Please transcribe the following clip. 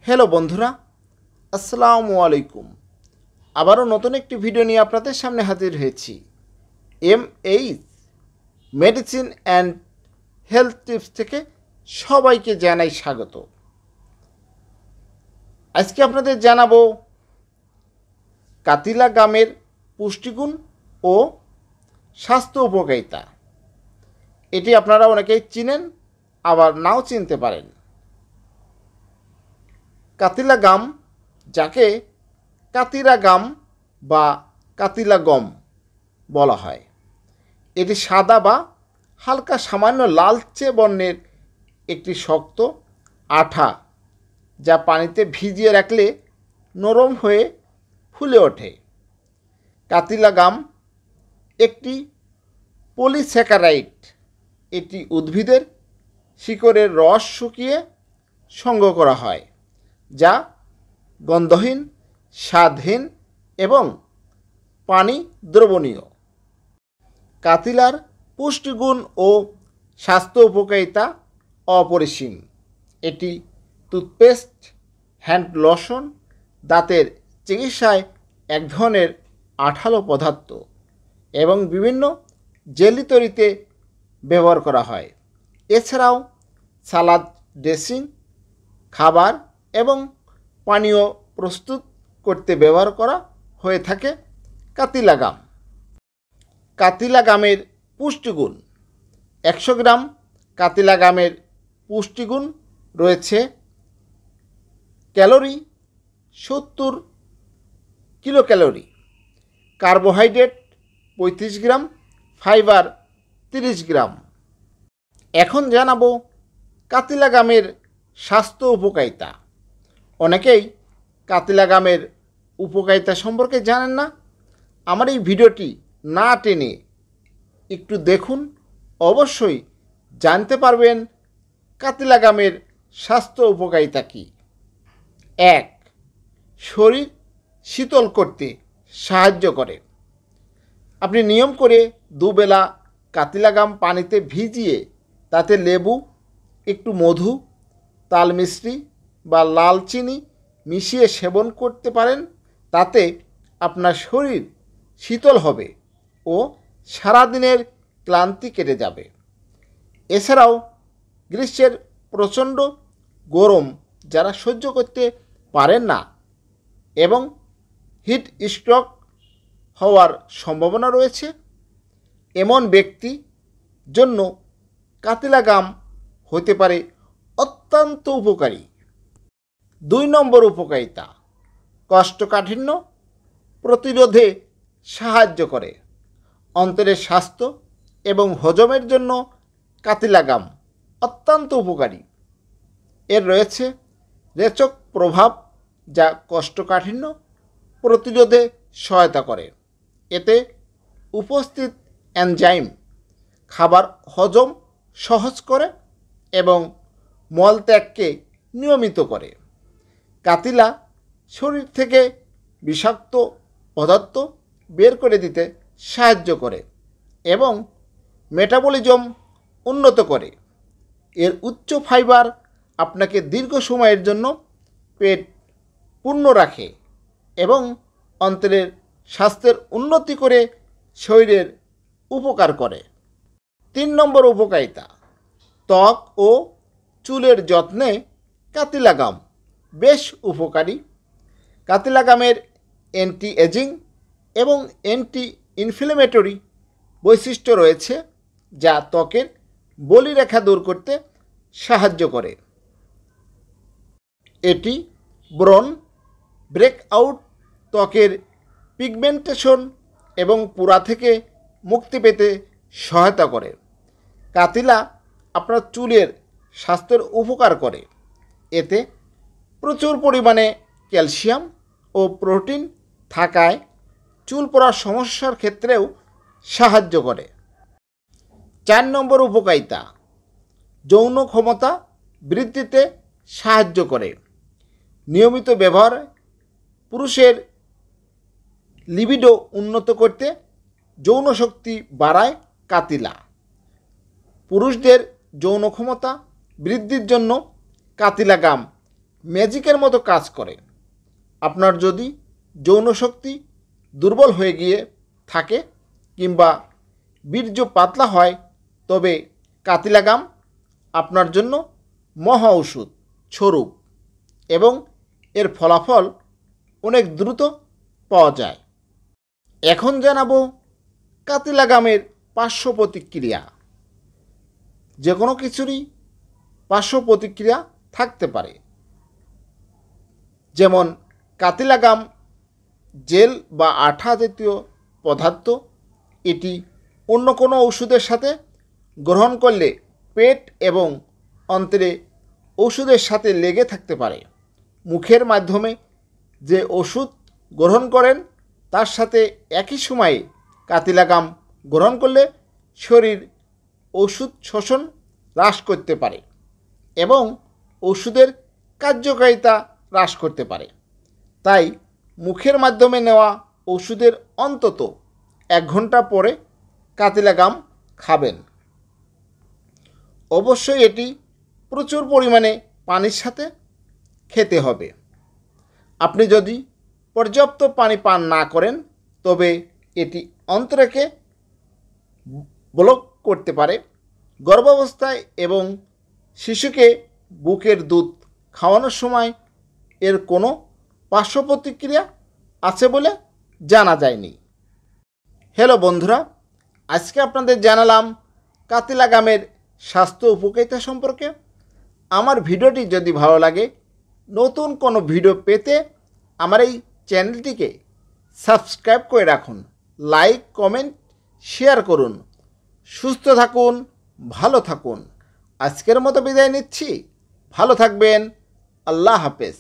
Hello বন্ধুরা, আসসালামু আলাইকুম। আবারও নতুন একটি ভিডিও নিয়ে আপনাদের সামনে হাজির হয়েছি। MH medicine and health tips থেকে সবাইকে জানাই স্বাগত। আজকে আপনাদের জানাবো কাতিলা গামের পুষ্টিগুণ ও স্বাস্থ্য উপকারিতা। এটি আপনারা অনেকেই চিনেন, আবার নাও চিনতে পারেন। কাতিলা গাম, যাকে কাতিরা গাম বা কাতিলা গম বলা হয়, এটি সাদা বা হালকা সামান্য লালচে বর্ণের একটি শক্ত আঠা, যা পানিতে ভিজিয়ে রাখলে নরম হয়ে ফুলে ওঠে। কাতিলা গাম একটি পলিস্যাকারাইড। এটি উদ্ভিদের শিকড়ের রস শুকিয়ে সংগ্রহ করা হয়, যা গন্ধহীন, স্বাদহীন এবং পানি দ্রবণীয়। কাতিলার পুষ্টিগুণ ও স্বাস্থ্য উপকারিতা অপরিসীম। এটি টুথপেস্ট, হ্যান্ড লোশন, দাঁতের চিকিৎসায় এক ধরনের আঠালো পদার্থ এবং বিভিন্ন জেলি তৈরিতে ব্যবহার করা হয়। এছাড়াও সালাদ ড্রেসিং, খাবার এবং পানীয় প্রস্তুত করতে ব্যবহার করা হয়ে থাকে কাতিলা গাম। কাতিলা গামের পুষ্টিগুণ। 100 গ্রাম কাতিলা গামের পুষ্টিগুণ রয়েছে: ক্যালোরি 70 কিলো ক্যালোরি, কার্বোহাইড্রেট 35 গ্রাম, ফাইবার 30 গ্রাম। এখন জানাবো কাতিলা গামের স্বাস্থ্য উপকারিতা। অনেকেই কাতিলা গামের উপকারিতা সম্পর্কে জানেন না। আমার এই ভিডিওটি না টেনে একটু দেখুন, অবশ্যই জানতে পারবেন কাতিলা গামের স্বাস্থ্য উপকারিতা কী। 1. শরীর শীতল করতে সাহায্য করে। আপনি নিয়ম করে দুবেলা কাতিলা গাম পানিতে ভিজিয়ে তাতে লেবু, একটু মধু, তাল মিশ্রি বা লাল চিনি মিশিয়ে সেবন করতে পারেন। তাতে আপনার শরীর শীতল হবে ও সারাদিনের ক্লান্তি কেটে যাবে। এছাড়াও গ্রীষ্মের প্রচণ্ড গরম যারা সহ্য করতে পারেন না এবং হিট স্ট্রোক হওয়ার সম্ভাবনা রয়েছে, এমন ব্যক্তি জন্য কাতিলা গাম হতে পারে অত্যন্ত উপকারী। 2 নম্বর উপকারিতা, কোষ্ঠকাঠিন্য প্রতিরোধে সাহায্য করে। অন্ত্রের স্বাস্থ্য এবং হজমের জন্য কাতিলা গাম অত্যন্ত উপকারী। এর রয়েছে রেচক প্রভাব, যা কোষ্ঠকাঠিন্য প্রতিরোধে সহায়তা করে। এতে উপস্থিত এনজাইম খাবার হজম সহজ করে এবং মলত্যাগকে নিয়মিত করে। কাতিলা শরীর থেকে বিষাক্ত পদার্থ বের করে দিতে সাহায্য করে এবং মেটাবলিজম উন্নত করে। এর উচ্চ ফাইবার আপনাকে দীর্ঘ সময়ের জন্য পেট পূর্ণ রাখে এবং অন্ত্রের স্বাস্থ্যের উন্নতি করে শরীরের উপকার করে। 3 নম্বর উপকারিতা, ত্বক ও চুলের যত্নে কাতিলা গাম বেশ উপকারী। কাতিলা গামের অ্যান্টি এজিং এবং অ্যান্টি ইনফ্লেমেটরি বৈশিষ্ট্য রয়েছে, যা ত্বকের বলিরেখা দূর করতে সাহায্য করে। এটি ব্রণ, ব্রেকআউট, ত্বকের পিগমেন্টেশন এবং পুরা থেকে মুক্তি পেতে সহায়তা করে। কাতিলা আপনার চুলের স্বাস্থ্যের উপকার করে। এতে প্রচুর পরিমাণে ক্যালসিয়াম ও প্রোটিন থাকায় চুল পড়ার সমস্যার ক্ষেত্রেও সাহায্য করে। 4 নম্বর উপকারিতা, যৌন ক্ষমতা বৃদ্ধিতে সাহায্য করে। নিয়মিত ব্যবহার পুরুষের লিবিডো উন্নত করতে যৌন শক্তি বাড়ায় কাতিলা। পুরুষদের যৌন ক্ষমতা বৃদ্ধির জন্য কাতিলা গাম ম্যাজিকের মতো কাজ করে। আপনার যদি যৌন শক্তি দুর্বল হয়ে গিয়ে থাকে কিংবা বীর্য পাতলা হয়, তবে কাতিলাগাম আপনার জন্য মহা ঔষধ স্বরূপ এবং এর ফলাফল অনেক দ্রুত পাওয়া যায়। এখন জানাবো কাতিলাগামের পার্শ্ব প্রতিক্রিয়া। যে কোনো কিছুরই পার্শ্ব প্রতিক্রিয়া থাকতে পারে, যেমন কাতিলাগাম জেল বা আঠা জাতীয় পদার্থ। এটি অন্য কোনো ওষুধের সাথে গ্রহণ করলে পেট এবং অন্ত্রে ওষুধের সাথে লেগে থাকতে পারে। মুখের মাধ্যমে যে ওষুধ গ্রহণ করেন তার সাথে একই সময়ে কাতিলাগাম গ্রহণ করলে শরীর ওষুধ শোষণ হ্রাস করতে পারে এবং ওষুধের কার্যকারিতা হ্রাস করতে পারে। তাই মুখের মাধ্যমে নেওয়া ওষুধের অন্তত 1 ঘন্টা পরে কাতিলাগাম খাবেন। অবশ্যই এটি প্রচুর পরিমাণে পানির সাথে খেতে হবে। আপনি যদি পর্যাপ্ত পানি পান না করেন তবে এটি অন্ত্রকে ব্লক করতে পারে। গর্ভাবস্থায় এবং শিশুকে বুকের দুধ খাওয়ানোর সময় এর কোনো পার্শ্ব প্রতিক্রিয়া আছে বলে জানা যায়নি। হ্যালো বন্ধুরা, আজকে আপনাদের জানালাম কাতিলাগামের স্বাস্থ্য উপকারিতা সম্পর্কে। আমার ভিডিওটি যদি ভালো লাগে, নতুন কোনো ভিডিও পেতে আমার এই চ্যানেলটিকে সাবস্ক্রাইব করে রাখুন, লাইক কমেন্ট শেয়ার করুন। সুস্থ থাকুন, ভালো থাকুন। আজকের মতো বিদায় নিচ্ছি। ভালো থাকবেন। আল্লাহ হাফেজ।